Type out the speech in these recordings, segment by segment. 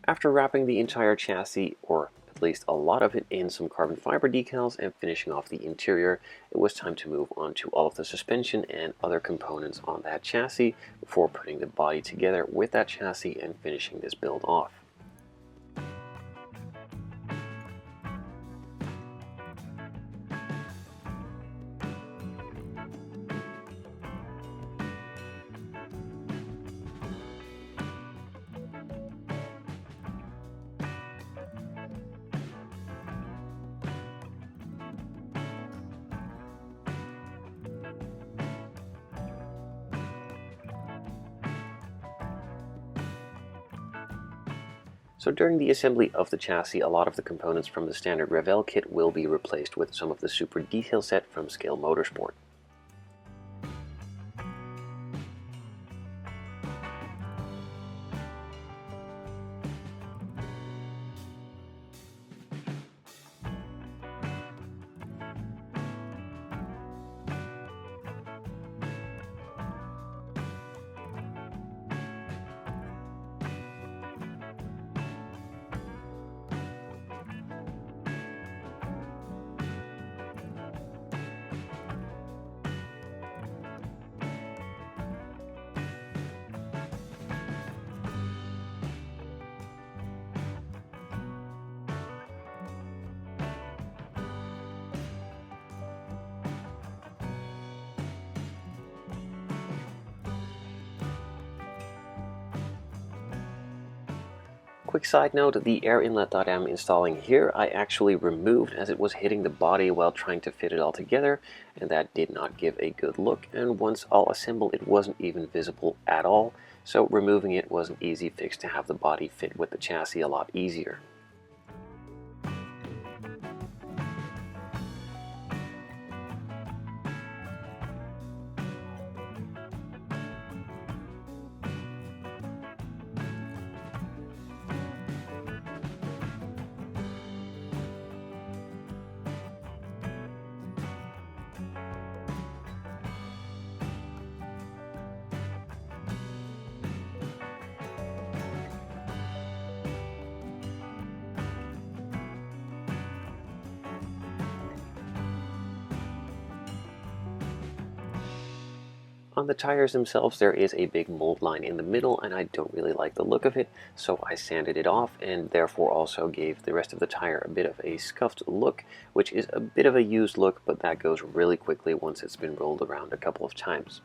After wrapping the entire chassis, or at least a lot of it, in some carbon fiber decals and finishing off the interior, it was time to move on to all of the suspension and other components on that chassis before putting the body together with that chassis and finishing this build off. So during the assembly of the chassis, a lot of the components from the standard Revell kit will be replaced with some of the super detail set from Scale Motorsport. Quick side note, the air inlet that I'm installing here I actually removed as it was hitting the body while trying to fit it all together, and that did not give a good look, and once all assembled it wasn't even visible at all, so removing it was an easy fix to have the body fit with the chassis a lot easier. On the tires themselves there is a big mold line in the middle and I don't really like the look of it, so I sanded it off and therefore also gave the rest of the tire a bit of a scuffed look, which is a bit of a used look, but that goes really quickly once it's been rolled around a couple of times.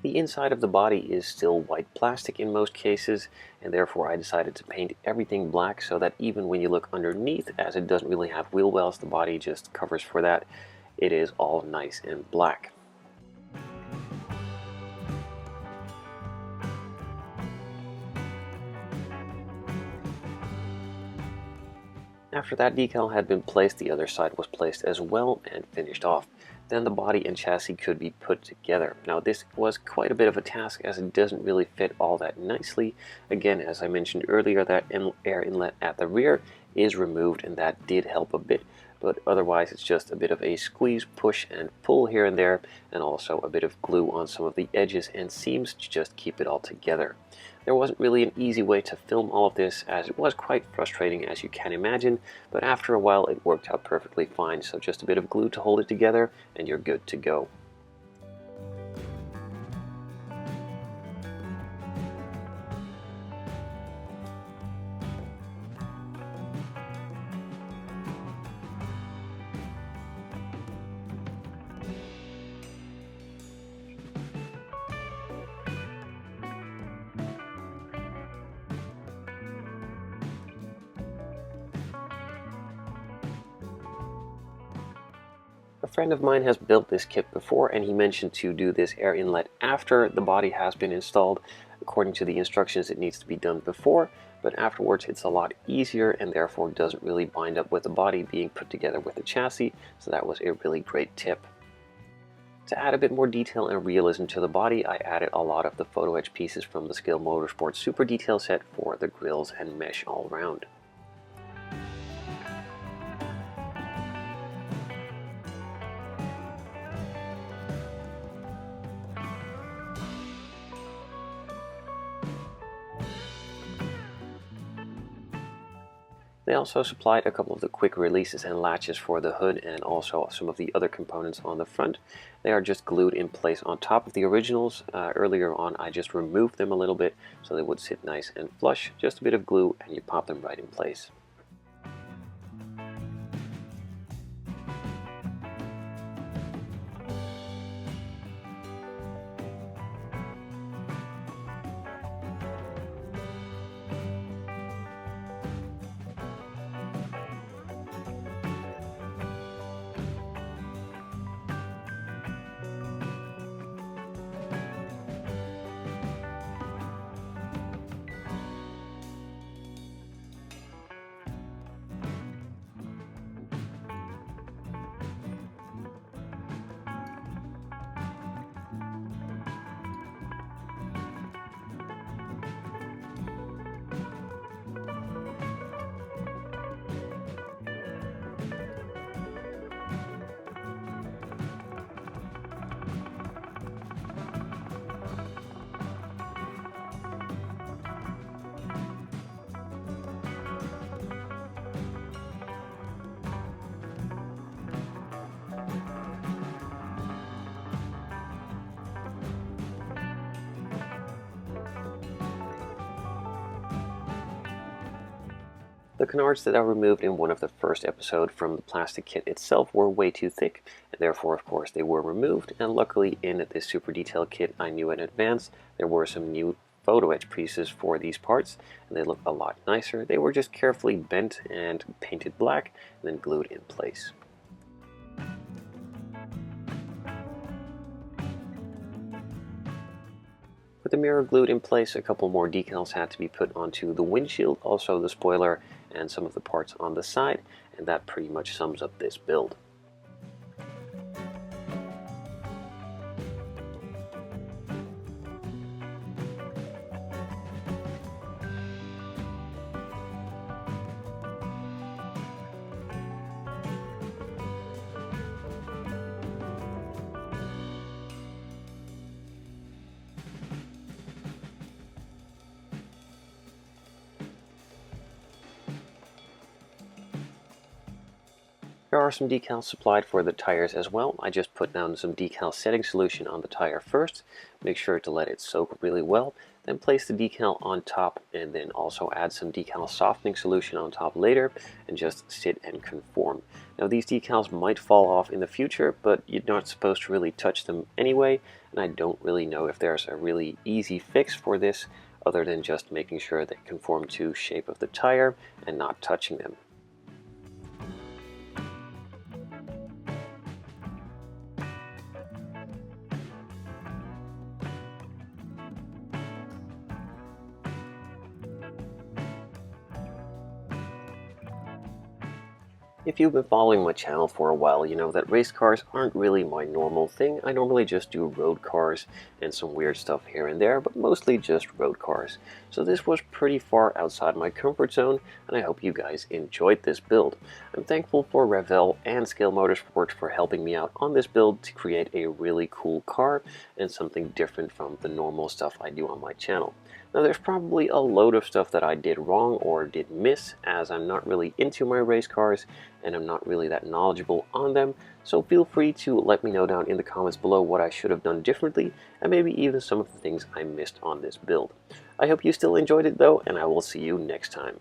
The inside of the body is still white plastic in most cases, and therefore I decided to paint everything black so that even when you look underneath, as it doesn't really have wheel wells, the body just covers for that, it is all nice and black. After that decal had been placed, the other side was placed as well and finished off. Then the body and chassis could be put together. Now this was quite a bit of a task as it doesn't really fit all that nicely. Again, as I mentioned earlier, that air inlet at the rear is removed and that did help a bit, but otherwise it's just a bit of a squeeze, push and pull here and there, and also a bit of glue on some of the edges and seams to just keep it all together. There wasn't really an easy way to film all of this, as it was quite frustrating as you can imagine, but after a while it worked out perfectly fine, so just a bit of glue to hold it together and you're good to go. A friend of mine has built this kit before, and he mentioned to do this air inlet after the body has been installed. According to the instructions, it needs to be done before, but afterwards it's a lot easier and therefore doesn't really bind up with the body being put together with the chassis, so that was a really great tip. To add a bit more detail and realism to the body, I added a lot of the photo etch pieces from the Scale Motorsport Super Detail set for the grills and mesh all round. They also supplied a couple of the quick releases and latches for the hood and also some of the other components on the front. They are just glued in place on top of the originals. Earlier on I just removed them a little bit so they would sit nice and flush. Just a bit of glue and you pop them right in place. The canards that I removed in one of the first episodes from the plastic kit itself were way too thick, and therefore of course they were removed, and luckily in this super detail kit I knew in advance there were some new photo etch pieces for these parts, and they look a lot nicer. They were just carefully bent and painted black and then glued in place. With the mirror glued in place, a couple more decals had to be put onto the windshield, also the spoiler, and some of the parts on the side, and that pretty much sums up this build. There are some decals supplied for the tires as well. I just put down some decal setting solution on the tire first. Make sure to let it soak really well. Then place the decal on top and then also add some decal softening solution on top later and just sit and conform. Now these decals might fall off in the future, but you're not supposed to really touch them anyway, and I don't really know if there's a really easy fix for this other than just making sure they conform to shape of the tire and not touching them. If you've been following my channel for a while, you know that race cars aren't really my normal thing. I normally just do road cars and some weird stuff here and there, but mostly just road cars. So this was pretty far outside my comfort zone, and I hope you guys enjoyed this build. I'm thankful for Revell and Scale Motorsport for helping me out on this build to create a really cool car and something different from the normal stuff I do on my channel. Now there's probably a load of stuff that I did wrong or did miss, as I'm not really into my race cars and I'm not really that knowledgeable on them, so feel free to let me know down in the comments below what I should have done differently and maybe even some of the things I missed on this build. I hope you still enjoyed it though, and I will see you next time.